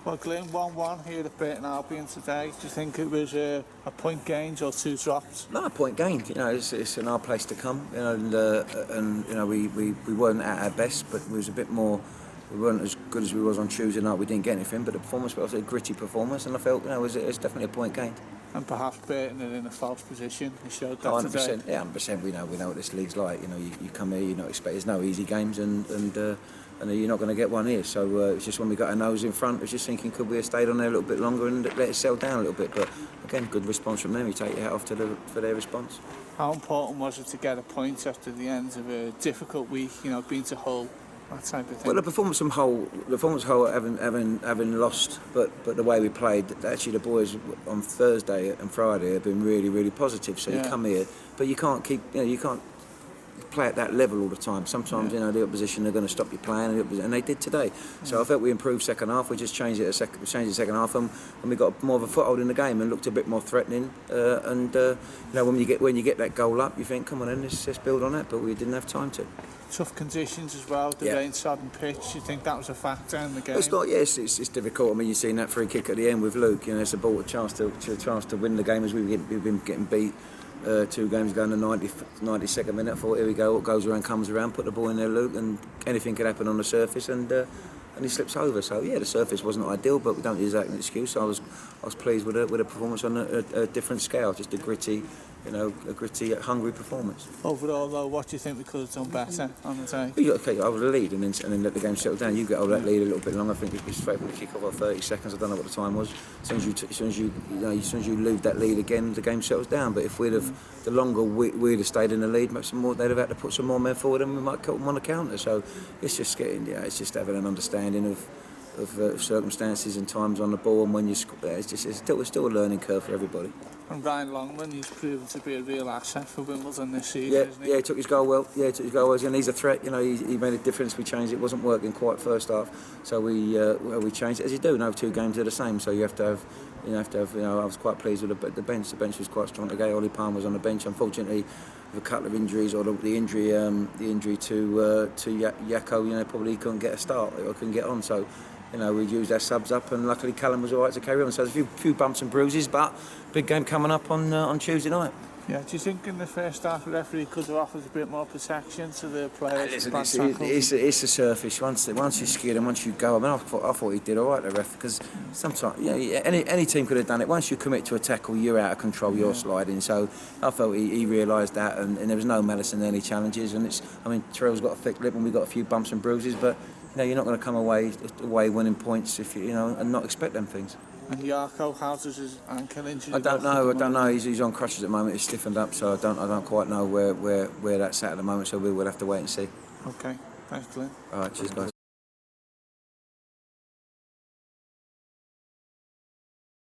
Well, Glyn, 1-1 here at Burton Albion today. Do you think it was a point gained or 2 drops? No, a point gained. You know, it's in our place to come. You know, and you know, we weren't at our best, but we was a bit more. We weren't as good as we was on Tuesday night. We didn't get anything, but the performance was a gritty performance, and I felt, you know, it was definitely a point gained. And perhaps Burton are in a false position. He showed that 100%, today. yeah, 100%. We know what this league's like. You know, you come here, you're not expect. There's no easy games, and you're not going to get one here. So it's just when we got our nose in front, I was just thinking, could we have stayed on there a little bit longer and let it settle down a little bit? But again, good response from them. You take your hat off for their response. How important was it to get a point after the end of a difficult week? You know, being to Hull, that type of thing. Well, the performance from Hull, having lost, but the way we played, actually the boys on Thursday and Friday have been really positive. So you come here, but you can't keep, you can't play at that level all the time. Sometimes, you know, the opposition are going to stop you playing, and they did today. So I felt we improved second half. We just changed the second half, and we got more of a foothold in the game and looked a bit more threatening. You know, when you get that goal up, you think, come on, then let's build on that. But we didn't have time to. Tough conditions as well, the rain-sodden pitch. Do you think that was a factor in the game? It's not. Yes, it's difficult. I mean, you've seen that free kick at the end with Luke. You know, it's a chance to win the game as we've been getting beat 2 games ago in the 92nd minute. I thought, here we go. What goes around comes around. Put the ball in there, Luke, and anything could happen on the surface. And he slips over. So yeah, the surface wasn't ideal, but we don't use that as an excuse. I was pleased with a performance on a different scale, just a gritty, hungry performance. Overall, though, what do you think we could have done better on the day? You got to take over the lead and then let the game settle down. You get over that lead a little bit longer. I think we straight from the kick off of 30 seconds. I don't know what the time was. As soon as you lose that lead again, the game settles down. But if the longer we'd have stayed in the lead, they'd have had to put some more men forward, and we might cut them on the counter. So it's just it's just having an understanding of circumstances and times on the ball, and when it's still a learning curve for everybody. And Ryan Longman, he's proven to be a real asset for Wimbledon this season, isn't he? Yeah, he took his goal well. And he's a threat. You know, he made a difference. We changed it. It wasn't working quite first half, so we changed it, as you do. No 2 games are the same, so you have to have. I was quite pleased with the bench. The bench was quite strong today. Ollie Palmer was on the bench. Unfortunately, with a couple of injuries, or the injury to Yako, you know, probably couldn't get a start or couldn't get on. So, you know, we used our subs up, and luckily Callum was all right to carry on. So there's a few bumps and bruises, but big game coming up on Tuesday night. Yeah, do you think in the first half the referee could have offered a bit more protection to the players? Listen, it's a surface. Once you skid and once you go, I mean, I thought he did all right, the ref, because sometimes, any team could have done it. Once you commit to a tackle, you're out of control, you're sliding. So I felt he realised that, and there was no malice in any challenges. And Terrell's got a thick lip, and we've got a few bumps and bruises, but you're not going to come away winning points if and not expect them things. And Yako, how does his ankle injury? I don't know. He's on crutches at the moment. He's stiffened up, so I don't quite know where that's at the moment. So we will have to wait and see. Okay, thanks, Glyn. All right, cheers, guys.